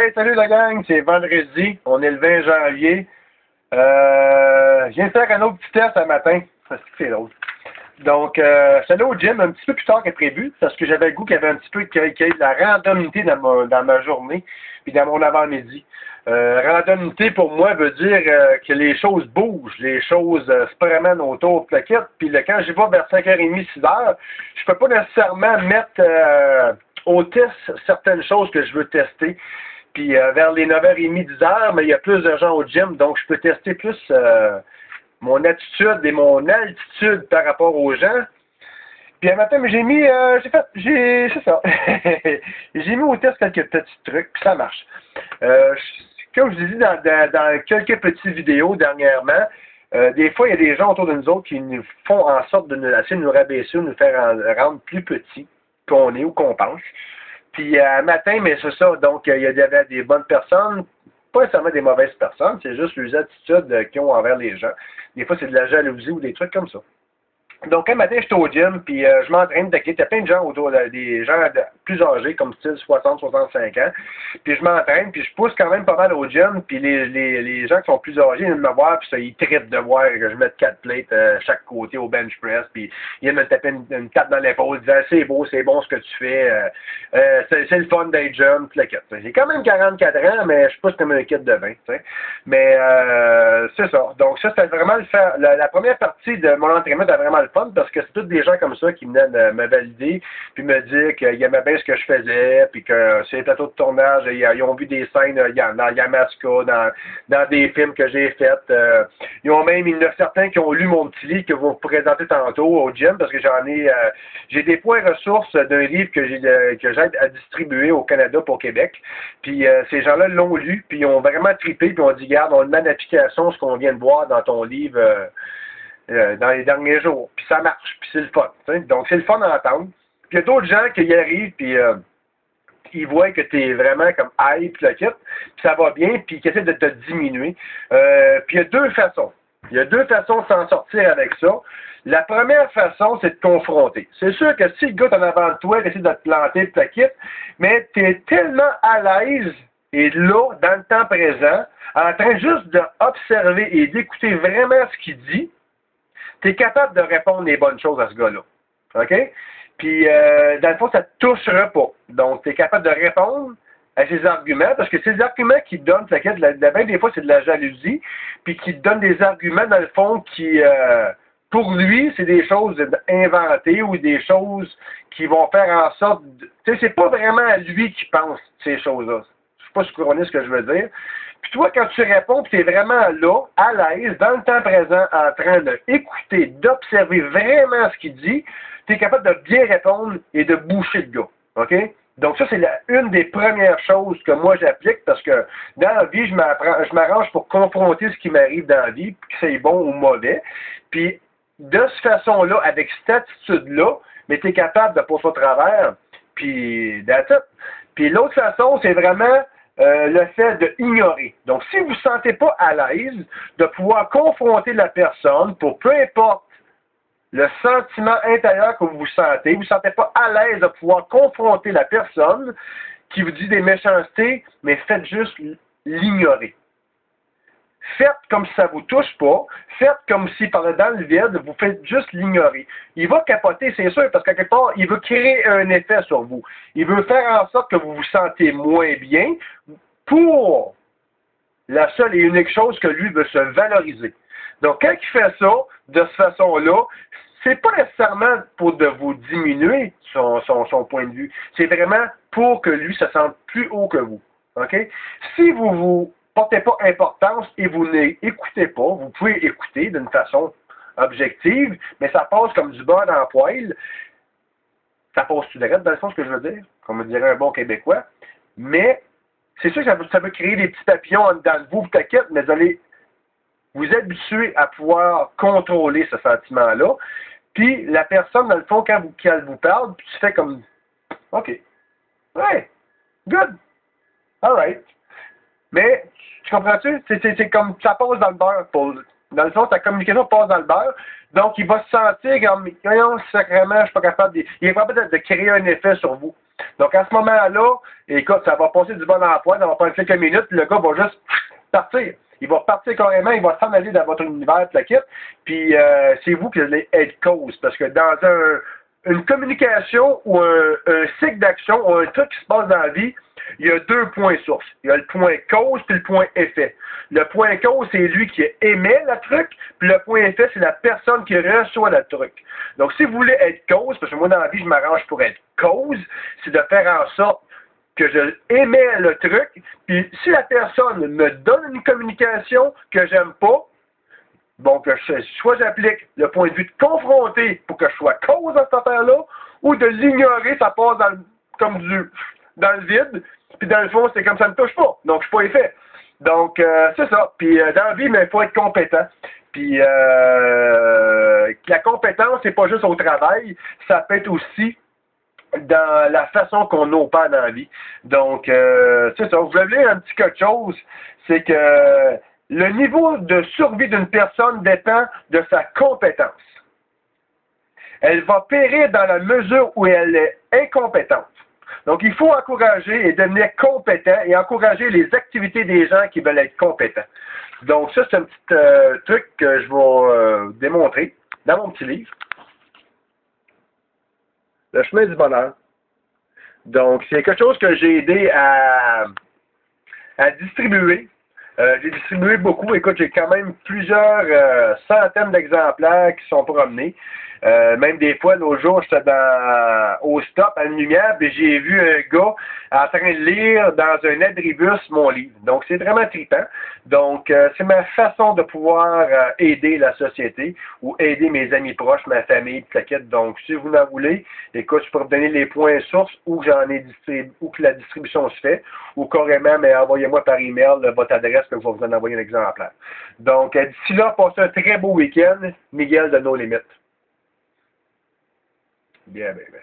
Hey, salut la gang, c'est vendredi, on est le 20 janvier. Je viens de faire un autre petit test ce matin. C'est l'autre. Donc, je suis allé au gym un petit peu plus tard que prévu, parce que j'avais le goût qu'il y avait un petit peu qu'il y ait de la randomité dans ma journée, puis dans mon avant-midi. Randomité, pour moi, veut dire que les choses bougent, les choses se promènent autour de la quête, puis quand j'y vais vers 5h30, 6h, je peux pas nécessairement mettre au test certaines choses que je veux tester. Puis vers les 9h30, 10h, mais il y a plus de gens au gym, donc je peux tester plus mon attitude et mon altitude par rapport aux gens. Puis un matin, j'ai mis, c'est ça. J'ai mis au test quelques petits trucs, puis ça marche. Comme je vous ai dit dans quelques petites vidéos dernièrement, des fois, il y a des gens autour de nous autres qui nous font en sorte essayer de nous rabaisser, de nous faire rendre plus petits qu'on est ou qu'on pense. Puis un matin, mais c'est ça, donc il y avait des bonnes personnes, pas nécessairement des mauvaises personnes, c'est juste les attitudes qu'ils ont envers les gens. Des fois, c'est de la jalousie ou des trucs comme ça. Donc, un matin, j'étais au gym, puis je m'entraîne de il y a plein de gens autour, des gens plus âgés, comme style 60, 65 ans. Puis je m'entraîne, puis je pousse quand même pas mal au gym, puis les gens qui sont plus âgés, ils viennent me voir, puis ça, ils trippent de voir que je mette 4 plates chaque côté au bench press, puis ils viennent me taper une tape dans l'épaule, disant c'est bon ce que tu fais, c'est le fun d'être jeune, puis la quête. J'ai quand même 44 ans, mais je pousse comme un kit de 20, tu sais. Mais c'est ça. Donc ça, c'était vraiment la première partie de mon entraînement était vraiment le fun, parce que c'est tous des gens comme ça qui venaient de me valider, puis me dire qu'ils aimaient bien ce que je faisais, puis que sur les plateaux de tournage, ils ont vu des scènes dans Yamaska, dans des films que j'ai faits. Il y en a certains qui ont lu mon petit livre que vous présentez tantôt au gym, parce que j'ai des points ressources d'un livre que j'aide à distribuer au Canada pour Québec. Puis ces gens-là l'ont lu, puis ils ont vraiment trippé, puis on dit, regarde, on met en application ce qu'on vient de voir dans ton livre dans les derniers jours. Puis ça marche, puis c'est le fun. T'sais? Donc c'est le fun à entendre. Puis il y a d'autres gens qui y arrivent, puis ils voient que tu es vraiment comme hype, le kit, puis ça va bien, puis qui essaient de te diminuer. Puis il y a deux façons. Il y a deux façons de s'en sortir avec ça. La première façon, c'est de confronter. C'est sûr que si le gars est en avant de toi, il essaie de te planter, puis le kit, mais tu es tellement à l'aise et là, dans le temps présent, en train juste d'observer et d'écouter vraiment ce qu'il dit, tu es capable de répondre les bonnes choses à ce gars-là. OK? Puis, dans le fond, ça ne te touchera pas. Donc, tu es capable de répondre à ses arguments, parce que ces arguments qu'il donne, bien des fois, c'est de la jalousie, puis qu'il donne des arguments, dans le fond, qui, pour lui, c'est des choses inventées ou des choses qui vont faire en sorte... Tu sais, c'est pas vraiment à lui qui pense ces choses-là. Je sais pas si vous comprenez ce que je veux dire. Puis toi, quand tu réponds, tu es vraiment là, à l'aise, dans le temps présent, en train d'écouter, d'observer vraiment ce qu'il dit, tu es capable de bien répondre et de boucher le gars. OK? Donc ça, c'est une des premières choses que moi j'applique, parce que dans la vie, je m'arrange pour confronter ce qui m'arrive dans la vie, que c'est bon ou mauvais. Puis de cette façon-là, avec cette attitude-là, mais tu es capable de passer au travers, puis that's it. Puis l'autre façon, c'est vraiment le fait d'ignorer. Donc, si vous ne vous sentez pas à l'aise de pouvoir confronter la personne pour peu importe le sentiment intérieur que vous sentez, vous ne vous sentez pas à l'aise de pouvoir confronter la personne qui vous dit des méchancetés, mais faites juste l'ignorer. Faites comme si ça ne vous touche pas. Faites comme si, par dans le vide, vous faites juste l'ignorer. Il va capoter, c'est sûr, parce qu'à quelque part, il veut créer un effet sur vous. Il veut faire en sorte que vous vous sentez moins bien pour la seule et unique chose que lui veut se valoriser. Donc, quand il fait ça, de cette façon-là, c'est pas nécessairement pour de vous diminuer son point de vue. C'est vraiment pour que lui se sente plus haut que vous. OK? Si vous portez pas importance et vous n'écoutez pas, vous pouvez écouter d'une façon objective, mais ça passe comme du beurre dans le poêle. Ça passe-tu direct dans le fond, ce que je veux dire? Comme me dirait un bon Québécois. Mais c'est sûr que ça peut créer des petits papillons en dedans de vous, t'inquiète, mais vous allez vous habituer à pouvoir contrôler ce sentiment-là. Puis la personne, dans le fond, quand elle vous parle, puis tu fais comme OK. Ouais. Good. All right. Mais, tu comprends-tu? C'est comme ça passe dans le beurre. Dans le fond, ta communication passe dans le beurre. Donc, il va se sentir comme, voyons, sacrément, je suis pas capable il est capable de créer un effet sur vous. Donc, à ce moment-là, écoute, ça va passer du bon emploi, ça va prendre quelques minutes, puis le gars va juste partir. Il va partir carrément, il va s'en aller dans votre univers, la kit, puis c'est vous qui allez être cause. Parce que dans une communication ou un cycle d'action ou un truc qui se passe dans la vie, il y a deux points sources. Il y a le point cause puis le point effet. Le point cause, c'est lui qui émet le truc, puis le point effet, c'est la personne qui reçoit le truc. Donc, si vous voulez être cause, parce que moi, dans la vie, je m'arrange pour être cause, c'est de faire en sorte que je émets le truc, puis si la personne me donne une communication que j'aime pas, bon, que soit j'applique le point de vue de confronter pour que je sois cause dans cette affaire-là, ou de l'ignorer, ça passe comme dans le vide, puis dans le fond, c'est comme ça ne me touche pas, donc je suis pas effet. Donc, c'est ça. Puis dans la vie, mais il faut être compétent. Puis la compétence, c'est pas juste au travail, ça peut être aussi dans la façon qu'on opère dans la vie. Donc, c'est ça. Vous voulez dire un petit quelque chose, c'est que le niveau de survie d'une personne dépend de sa compétence. Elle va périr dans la mesure où elle est incompétente. Donc, il faut encourager et devenir compétent et encourager les activités des gens qui veulent être compétents. Donc, ça, c'est un petit truc que je vais démontrer dans mon petit livre. Le chemin du bonheur. Donc, c'est quelque chose que j'ai aidé à distribuer. J'ai distribué beaucoup. Écoute, j'ai quand même plusieurs centaines d'exemplaires qui sont promenés. Même des fois, l'autre jour, j'étais au stop à une lumière, et j'ai vu un gars en train de lire dans un abribus mon livre. Donc, c'est vraiment trippant. Donc, c'est ma façon de pouvoir aider la société ou aider mes amis proches, ma famille, plaquette. Donc, si vous en voulez, écoute, je peux vous donner les points sources où où que la distribution se fait, ou carrément, mais envoyez-moi par email votre adresse que je vais vous en envoyer un exemplaire. Donc, d'ici là, passez un très beau week-end. Miguel de No Limites. Bien, bien, bien.